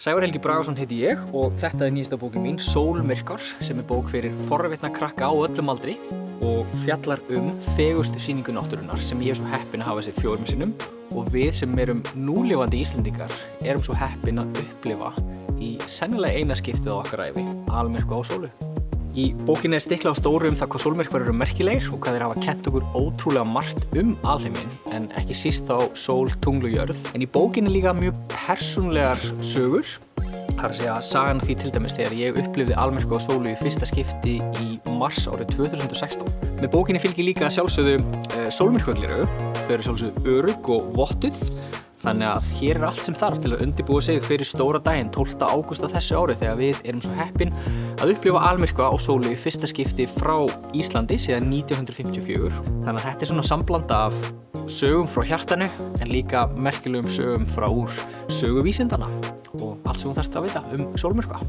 Sævar Helgi Bragason heiti ég og þetta nýjasta bókin mín, Sólmyrkvar, sem bók fyrir forvitna krakka á öllum aldri og fjallar fegustu sýningu náttúrunnar sem ég svo heppinn að hafa séð 4 sinnum og við sem erum núlifandi Íslendingar erum svo heppin að upplifa í sennilega eina skiptið á okkar ævi, almyrkva á sólu. Í bókinni stiklað á stóru það hvað sólmyrkvar eru merkilegir og hvað þeir hafa kennt okkur ótrúlega margt alheiminn, en ekki síst á sól, tungl og jörð. En í bókinni líka mjög persónulegar sögur. Það er að segja sagan af því til dæmis þegar ég upplifði almyrkva á sólu í fyrsta skipti í mars árið 2016. Með bókinni fylgir líka sjálfsögðu sólmyrkvagleru. Þau eru sjálfsögðu örugg og vottuð. Þannig að hér allt sem þarf til að undirbúa sig fyrir stóra daginn 12. ágúst á þessu ári þegar við erum svo heppin að upplifa almyrkva á sólu í fyrsta skipti frá Íslandi síðan 1954. Þannig að þetta svona samblanda af sögum frá hjartanu en líka merkilegum sögum frá úr söguvísindana og allt sem þú þarft að vita sólmyrkva.